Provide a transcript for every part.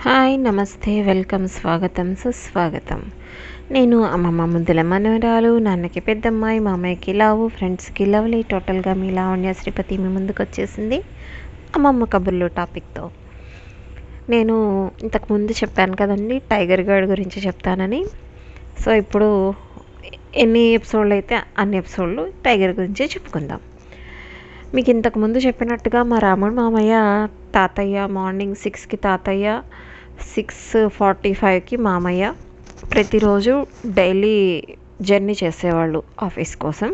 Hi నమస్తే welcome స్వాగతం సుస్వాగతం. నేను అమ్మమ్మ ముద్దుల మనవరాలు, నాన్నకి పెద్దమ్మాయి, మామయ్యకి లావు, ఫ్రెండ్స్కి లవ్లీ, టోటల్గా మీ లావణ్య శ్రీపతి మీ ముందుకు వచ్చేసింది అమ్మమ్మ కబుర్లు టాపిక్తో. నేను ఇంతకుముందు చెప్పాను కదండి టైగర్ గర్డ్ గురించి చెప్తానని. సో ఇప్పుడు ఎన్ని ఎపిసోడ్లు అయితే అన్ని ఎపిసోడ్లు టైగర్ గురించి చెప్పుకుందాం. మీకు ఇంతకుముందు చెప్పినట్టుగా మా రాముడు మామయ్య తాతయ్య మార్నింగ్ 6కి తాతయ్య, 6:45కి మామయ్య ప్రతిరోజు డైలీ జర్నీ చేసేవాళ్ళు ఆఫీస్ కోసం.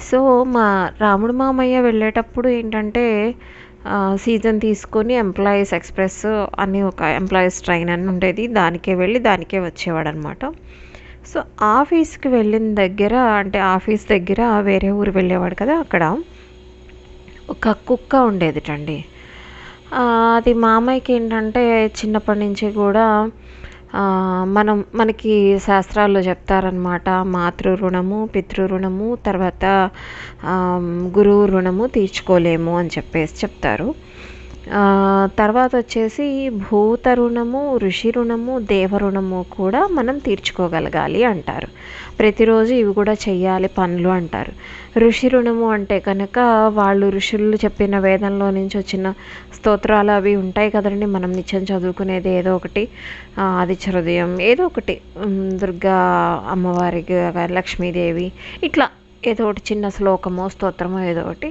సో మా రాముడు మామయ్య వెళ్ళేటప్పుడు ఏంటంటే సీజన్ తీసుకొని ఎంప్లాయీస్ ఎక్స్ప్రెస్ అని ఒక ఎంప్లాయీస్ ట్రైన్ అని ఉండేది, దానికే వెళ్ళి దానికే వచ్చేవాడు అనమాట. సో ఆఫీస్కి వెళ్ళిన దగ్గర అంటే ఆఫీస్ దగ్గర వేరే ఊరు వెళ్ళేవాడు కదా, అక్కడ ఒక కుక్క ఉండేదిటండి. అది మామయ్యకి ఏంటంటే చిన్నప్పటి నుంచి కూడా మనకి శాస్త్రాల్లో చెప్తారనమాట, మాతృ రుణము, పితృ రుణము, తర్వాత గురువు రుణము తీర్చుకోలేము అని చెప్పేసి చెప్తారు. తర్వాత వచ్చేసి భూత రుణము, ఋషి రుణము, దేవ రుణము కూడా మనం తీర్చుకోగలగాలి అంటారు. ప్రతిరోజు ఇవి కూడా చెయ్యాలి పనులు అంటారు. ఋషి రుణము అంటే కనుక వాళ్ళు ఋషులు చెప్పిన వేదంలో నుంచి వచ్చిన స్తోత్రాలు అవి ఉంటాయి కదండి, మనం నిత్యం చదువుకునేది ఏదో ఒకటి, ఆదిత్య హృదయం ఏదో ఒకటి, దుర్గా అమ్మవారికి, లక్ష్మీదేవి, ఇట్లా ఏదో ఒకటి చిన్న శ్లోకమో స్తోత్రమో ఏదో ఒకటి.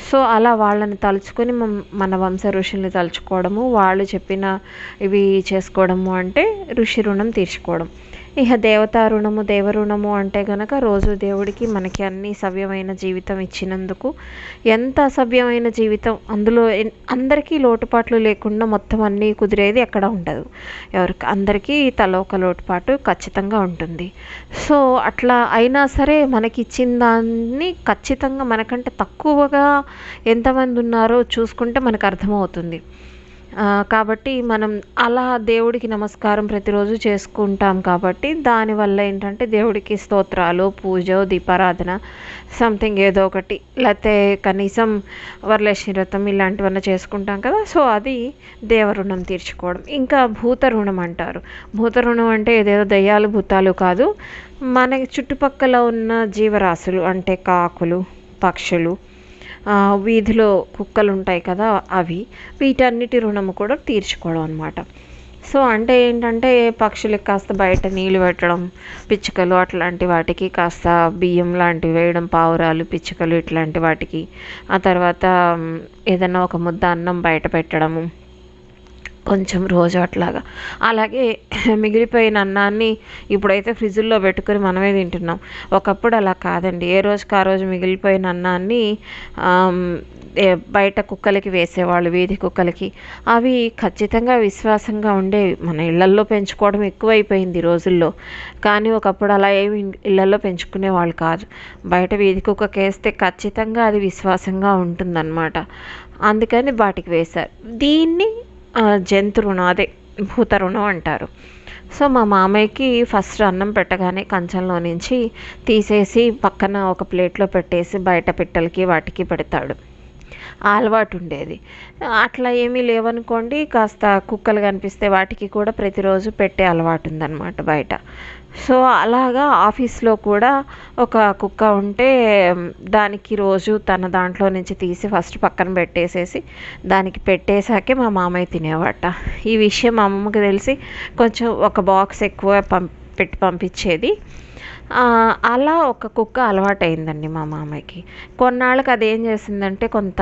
సో అలా వాళ్ళని తలుచుకొని మన వంశ ఋషుల్ని తలుచుకోవడము, వాళ్ళు చెప్పిన ఇవి చేసుకోవడము అంటే ఋషి రుణం తీర్చుకోవడం. ఇక దేవతా రుణము, దేవ రుణము అంటే కనుక రోజు దేవుడికి మనకి అన్ని సవ్యమైన జీవితం ఇచ్చినందుకు. ఎంత అసభ్యమైన జీవితం, అందులో అందరికీ లోటుపాట్లు లేకుండా మొత్తం అన్నీ కుదిరేది ఎక్కడ ఉండదు, అందరికీ తల ఒక లోటుపాటు ఖచ్చితంగా ఉంటుంది. సో అట్లా అయినా సరే మనకి ఇచ్చిన దాన్ని ఖచ్చితంగా మనకంటే తక్కువగా ఎంతమంది ఉన్నారో చూసుకుంటే మనకు అర్థమవుతుంది. కాబట్టి మనం అలా దేవుడికి నమస్కారం ప్రతిరోజు చేసుకుంటాం కాబట్టి దానివల్ల ఏంటంటే దేవుడికి స్తోత్రాలు, పూజ, దీపారాధన సంథింగ్ ఏదో ఒకటి, లేకపోతే కనీసం వరలక్ష్మి వ్రతం ఇలాంటివన్నీ చేసుకుంటాం కదా. సో అది దేవరుణం తీర్చుకోవడం. ఇంకా భూత రుణం అంటారు. భూత రుణం అంటే ఏదేదో దయ్యాలు భూతాలు కాదు, మన చుట్టుపక్కల ఉన్న జీవరాశులు అంటే కాకులు, పక్షులు, వీధిలో కుక్కలు ఉంటాయి కదా అవి, వీటన్నిటి రుణము కూడా తీర్చుకోవడం అనమాట. సో అంటే ఏంటంటే పక్షులకి కాస్త బయట నీళ్ళు పెట్టడం, పిచ్చుకలు అట్లాంటి వాటికి కాస్త బియ్యం లాంటివి వేయడం, పావురాలు, పిచ్చుకలు ఇట్లాంటి వాటికి, ఆ తర్వాత ఏదైనా ఒక ముద్ద అన్నం బయట పెట్టడము కొంచెం రోజు అట్లాగా. అలాగే మిగిలిపోయిన అన్నాన్ని ఇప్పుడైతే ఫ్రిడ్జ్లో పెట్టుకొని మనమే తింటున్నాం. ఒకప్పుడు అలా కాదండి, ఏ రోజుకి ఆ రోజు మిగిలిపోయిన అన్నాన్ని బయట కుక్కలకి వేసేవాళ్ళు, వీధి కుక్కలకి. అవి ఖచ్చితంగా విశ్వాసంగా ఉండేవి. మన ఇళ్లల్లో పెంచుకోవడం ఎక్కువైపోయింది రోజుల్లో, కానీ ఒకప్పుడు అలా ఏమి ఇళ్లల్లో పెంచుకునేవాళ్ళు కాదు. బయట వీధి కుక్కకి వేస్తే ఖచ్చితంగా అది విశ్వాసంగా ఉంటుందన్నమాట. అందుకని వాటికి వేశారు. దీన్ని జంతు రుణం, అదే భూత రుణం అంటారు. సో మా మామయ్యకి ఫస్ట్ అన్నం పెట్టగానే కంచంలో నుంచి తీసేసి పక్కన ఒక ప్లేట్లో పెట్టేసి బయట పిట్టలకి వాటికి పెడతాడు. ఆ అలవాటు ఉండేది. అట్లా ఏమీ లేవనుకోండి, కాస్త కుక్కలు కనిపిస్తే వాటికి కూడా ప్రతిరోజు పెట్టే అలవాటు ఉందన్నమాట బయట. సో అలాగా ఆఫీస్లో కూడా ఒక కుక్క ఉంటే దానికి రోజు తన దాంట్లో నుంచి తీసి ఫస్ట్ పక్కన పెట్టేసేసి దానికి పెట్టేశాకే మా మామయ్య తినేవాట. ఈ విషయం మా అమ్మమ్మకి తెలిసి కొంచెం ఒక బాక్స్ ఎక్కువ పెట్టి పంపించేది. అలా ఒక కుక్క అలవాటైందండి మా మామయ్యకి. కొన్నాళ్ళకి అదేం చేసిందంటే, కొంత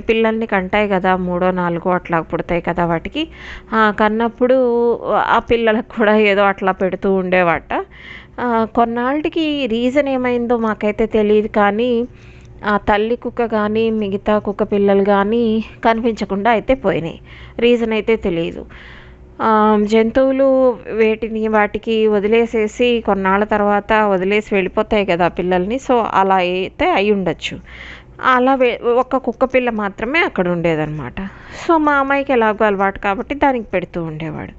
పిల్లల్ని కంటాయి కదా, 3, 4 అట్లా పుడతాయి కదా వాటికి, కన్నప్పుడు ఆ పిల్లలకు కూడా ఏదో అట్లా పెడుతూ ఉండేవాట. కొన్నాళ్ళకి రీజన్ ఏమైందో మాకైతే తెలియదు, కానీ ఆ తల్లి కుక్క కానీ మిగతా కుక్క పిల్లలు కానీ కనిపించకుండా అయితే పోయినాయి. రీజన్ అయితే తెలియదు. జంతువులు వాటికి వదిలేసేసి కొన్నాళ్ళ తర్వాత వదిలేసి వెళ్ళిపోతాయి కదా పిల్లల్ని. సో అలా అయితే అయి ఉండొచ్చు. అలా ఒక కుక్క పిల్ల మాత్రమే అక్కడ ఉండేదన్నమాట. సో మా అమ్మాయికి ఎలాగో అలవాటు కాబట్టి దానికి పెడుతూ ఉండేవాడు.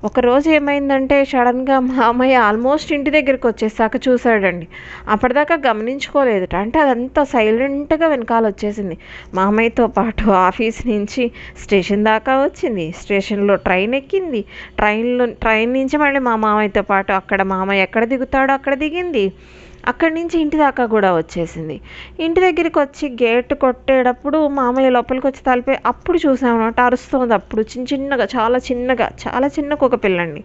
ఒకరోజు ఏమైందంటే సడన్గా మామయ్య ఆల్మోస్ట్ ఇంటి దగ్గరికి వచ్చేసాక చూశాడండి. అప్పటిదాకా గమనించుకోలేదుట. అంటే అదంతా సైలెంట్గా వెనకాల వచ్చేసింది. మామయ్యతో పాటు ఆఫీస్ నుంచి స్టేషన్ దాకా వచ్చింది. స్టేషన్లో ట్రైన్ ఎక్కింది. ట్రైన్ నుంచి మళ్ళీ మా మామయ్యతో పాటు అక్కడ మామయ్య ఎక్కడ దిగుతాడో అక్కడ దిగింది. అక్కడి నుంచి ఇంటి దాకా కూడా వచ్చేసింది. ఇంటి దగ్గరికి వచ్చి గేట్ కొట్టేటప్పుడు మామయ్య లోపలికి వచ్చి తలిపే అప్పుడు చూసామన్నమాట. అరుస్తోంది అప్పుడు చిన్నగా, చాలా చిన్న కుక్క పిల్లండి.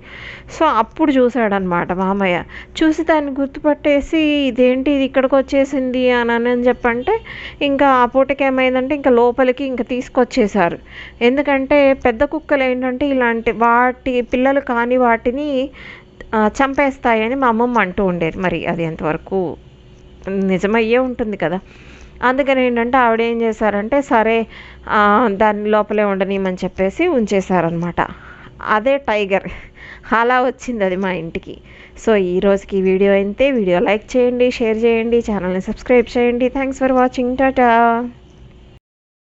సో అప్పుడు చూశాడనమాట మామయ్య. చూసి దాన్ని గుర్తుపట్టేసి ఇదేంటి ఇది ఇక్కడికి వచ్చేసింది అని చెప్పంటే ఇంకా ఆ పూటకి ఏమైందంటే ఇంకా లోపలికి ఇంకా తీసుకొచ్చేసారు. ఎందుకంటే పెద్ద కుక్కలు ఏంటంటే ఇలాంటి వాటి పిల్లలు కాని వాటిని చంపేస్తాయని మా అమ్మమ్మ అంటూ ఉండేది. మరి అది ఎంతవరకు నిజమయ్యే ఉంటుంది కదా. అందుకని ఏంటంటే ఆవిడ ఏం చేశారంటే సరే దాన్ని లోపలే ఉండనియమని చెప్పేసి ఉంచేశారనమాట. అదే టైగర్. అలా వచ్చింది అది మా ఇంటికి. సో ఈ రోజుకి వీడియో అయితే వీడియో లైక్ చేయండి, షేర్ చేయండి, ఛానల్ని సబ్స్క్రైబ్ చేయండి. Thanks for watching. టాటా.